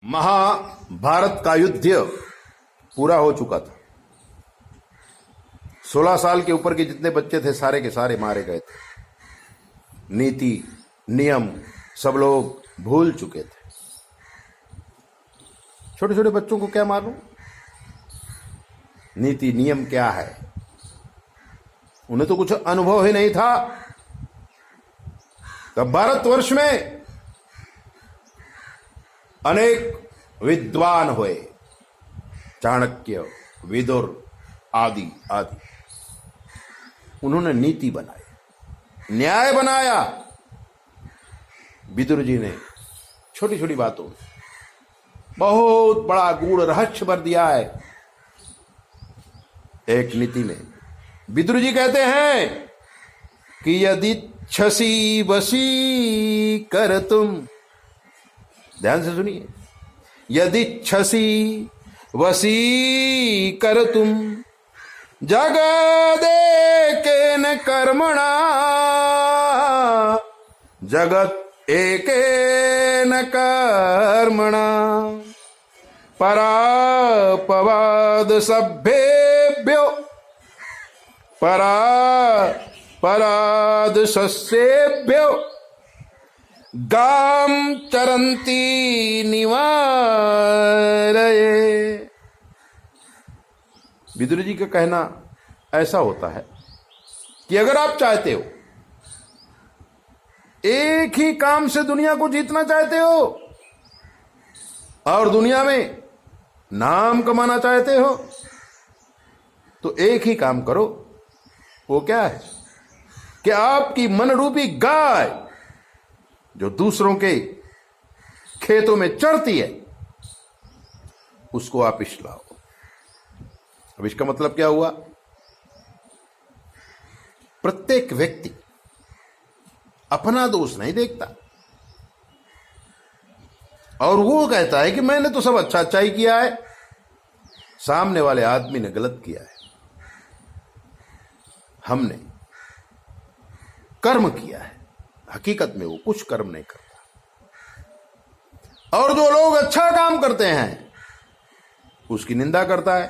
महाभारत का युद्ध पूरा हो चुका था। 16 साल के ऊपर के जितने बच्चे थे सारे के सारे मारे गए थे। नीति नियम सब लोग भूल चुके थे। छोटे छोटे बच्चों को क्या मालूम नीति नियम क्या है। उन्हें तो कुछ अनुभव ही नहीं था। तब भारतवर्ष में अनेक विद्वान हुए, चाणक्य, विदुर आदि आदि। उन्होंने नीति बनाई, न्याय बनाया। विदुर जी ने छोटी छोटी बातों में बहुत बड़ा गूढ़ रहस्य भर दिया है। एक नीति में विदुर जी कहते हैं कि यदि छसी वसी कर तुम, ध्यान से सुनिए, यदि छसी वसी कर तुम जगदेकेन कर्मणा, जगत एकेन कर्मणा परापवाद सभ्येभ्यो पराद सस्येभ्यो गाम चरंती निवारये। विदुर जी का कहना ऐसा होता है कि अगर आप चाहते हो, एक ही काम से दुनिया को जीतना चाहते हो और दुनिया में नाम कमाना चाहते हो, तो एक ही काम करो। वो क्या है कि आपकी मनरूपी गाय जो दूसरों के खेतों में चरती है, उसको आप इस्लाओ। अब इसका मतलब क्या हुआ? प्रत्येक व्यक्ति अपना दोष नहीं देखता और वो कहता है कि मैंने तो सब अच्छा अच्छा ही किया है, सामने वाले आदमी ने गलत किया है। हमने कर्म किया है, हकीकत में वो कुछ कर्म नहीं करता। और जो लोग अच्छा काम करते हैं उसकी निंदा करता है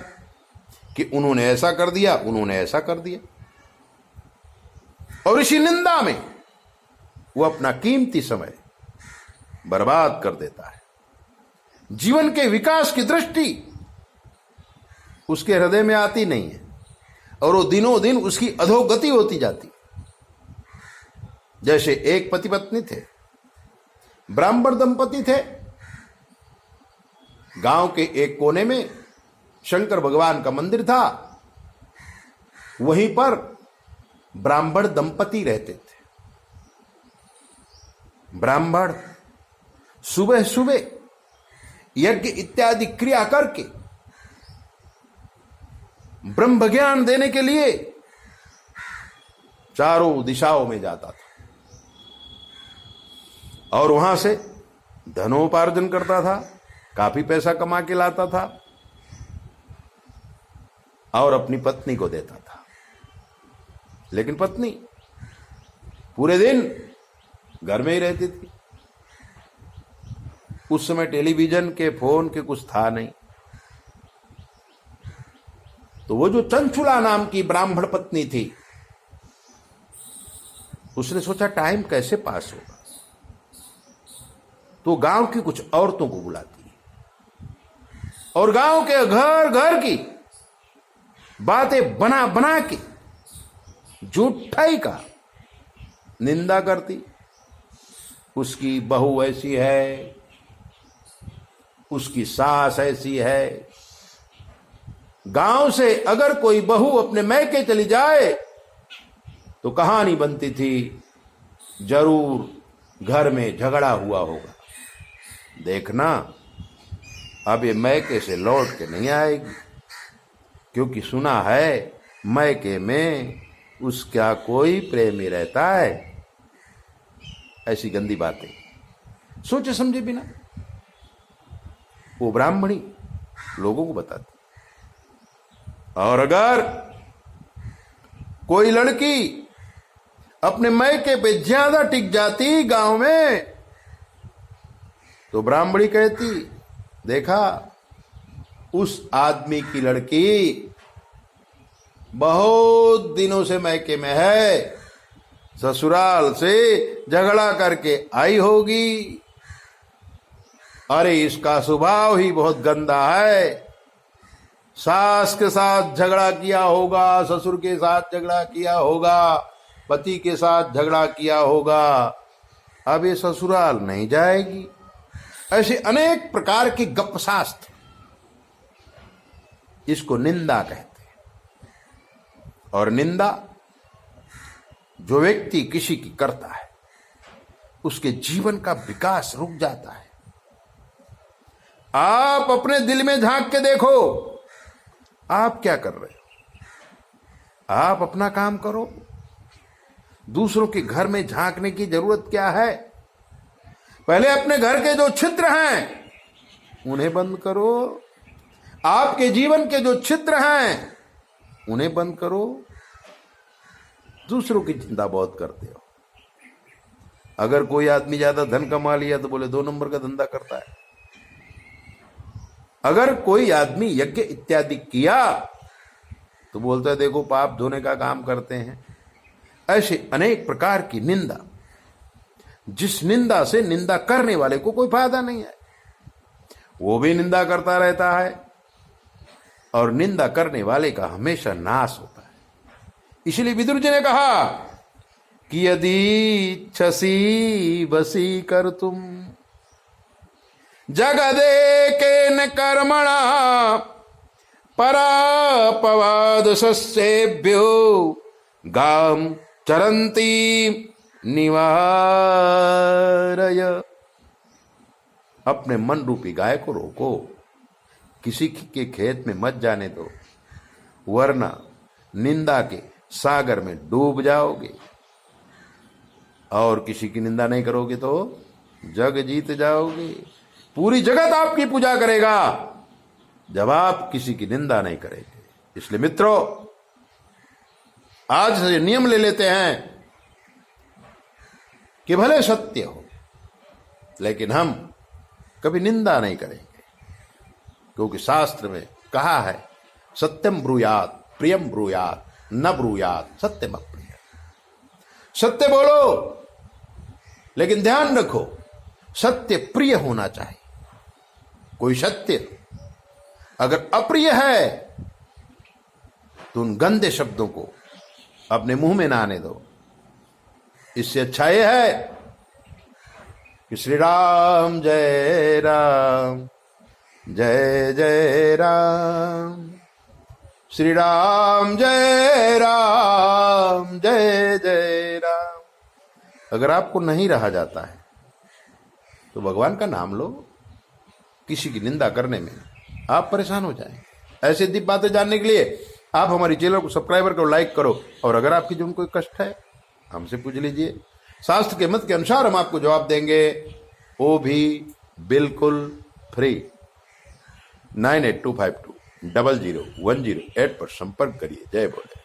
कि उन्होंने ऐसा कर दिया, उन्होंने ऐसा कर दिया। और इसी निंदा में वो अपना कीमती समय बर्बाद कर देता है। जीवन के विकास की दृष्टि उसके हृदय में आती नहीं है और वो दिनों दिन उसकी अधोगति होती जाती। जैसे एक पति पत्नी थे, ब्राह्मण दंपति थे। गांव के एक कोने में शंकर भगवान का मंदिर था। वहीं पर ब्राह्मण दंपति रहते थे। ब्राह्मण सुबह सुबह यज्ञ इत्यादि क्रिया करके ब्रह्म ज्ञान देने के लिए चारों दिशाओं में जाता था और वहां से धनोपार्जन करता था, काफी पैसा कमा के लाता था और अपनी पत्नी को देता था। लेकिन पत्नी पूरे दिन घर में ही रहती थी। उस समय टेलीविजन के, फोन के कुछ था नहीं। तो वो जो चंचुला नाम की ब्राह्मण पत्नी थी, उसने सोचा टाइम कैसे पास होगा, तो गांव की कुछ औरतों को बुलाती है और गांव के घर घर की बातें बना बना के झूठाई का निंदा करती। उसकी बहू ऐसी है, उसकी सास ऐसी है। गांव से अगर कोई बहू अपने मैके चली जाए तो कहानी बनती थी, जरूर घर में झगड़ा हुआ होगा। देखना अब ये मैके से लौट के नहीं आएगी, क्योंकि सुना है मैके में उसका कोई प्रेमी रहता है। ऐसी गंदी बातें सोचे समझे बिना वो ब्राह्मणी लोगों को बताती। और अगर कोई लड़की अपने मैके पे ज्यादा टिक जाती गांव में, तो ब्राह्मणी कहती देखा उस आदमी की लड़की बहुत दिनों से मैके में है, ससुराल से झगड़ा करके आई होगी। अरे इसका स्वभाव ही बहुत गंदा है, सास के साथ झगड़ा किया होगा, ससुर के साथ झगड़ा किया होगा, पति के साथ झगड़ा किया होगा, अब ये ससुराल नहीं जाएगी। ऐसे अनेक प्रकार के गपशास्त्र, इसको निंदा कहते हैं। और निंदा जो व्यक्ति किसी की करता है उसके जीवन का विकास रुक जाता है। आप अपने दिल में झांक के देखो, आप क्या कर रहे हो? आप अपना काम करो, दूसरों के घर में झांकने की जरूरत क्या है? पहले अपने घर के जो छिद्र हैं उन्हें बंद करो, आपके जीवन के जो छिद्र हैं उन्हें बंद करो। दूसरों की चिंता बहुत करते हो। अगर कोई आदमी ज्यादा धन कमा लिया तो बोले 2 नंबर का धंधा करता है। अगर कोई आदमी यज्ञ इत्यादि किया तो बोलता है देखो पाप धोने का काम करते हैं। ऐसे अनेक प्रकार की निंदा, जिस निंदा से निंदा करने वाले को कोई फायदा नहीं है, वो भी निंदा करता रहता है और निंदा करने वाले का हमेशा नाश होता है। इसलिए विदुर जी ने कहा कि यदि छसी बसी कर तुम जगदेकेन कर्मणा परापवाद सस्येभ्यो गाम चरंती निवारय। अपने मन रूपी गाय को रोको, किसी के खेत में मत जाने दो, वरना निंदा के सागर में डूब जाओगे। और किसी की निंदा नहीं करोगे तो जग जीत जाओगे। पूरी जगत आपकी पूजा करेगा जब आप किसी की निंदा नहीं करेंगे। इसलिए मित्रों, आज से नियम ले लेते हैं कि भले सत्य हो लेकिन हम कभी निंदा नहीं करेंगे, क्योंकि शास्त्र में कहा है सत्यम ब्रूयात प्रियम ब्रूयात न ब्रूयात सत्यम अप्रिय। सत्य बोलो लेकिन ध्यान रखो सत्य प्रिय होना चाहिए। कोई सत्य अगर अप्रिय है तो उन गंदे शब्दों को अपने मुंह में ना आने दो। इससे अच्छा यह है कि श्री राम जय राम जय जय राम, श्री राम जय राम जय जय राम। अगर आपको नहीं रहा जाता है तो भगवान का नाम लो। किसी की निंदा करने में आप परेशान हो जाएं। ऐसे दिव्य बातें जानने के लिए आप हमारी चैनल को सब्सक्राइब करो, लाइक करो, और अगर आपकी जो कोई कष्ट है हमसे पूछ लीजिए। शास्त्र के मत के अनुसार हम आपको जवाब देंगे, वो भी बिल्कुल फ्री। 9825200108 पर संपर्क करिए। जय बोले।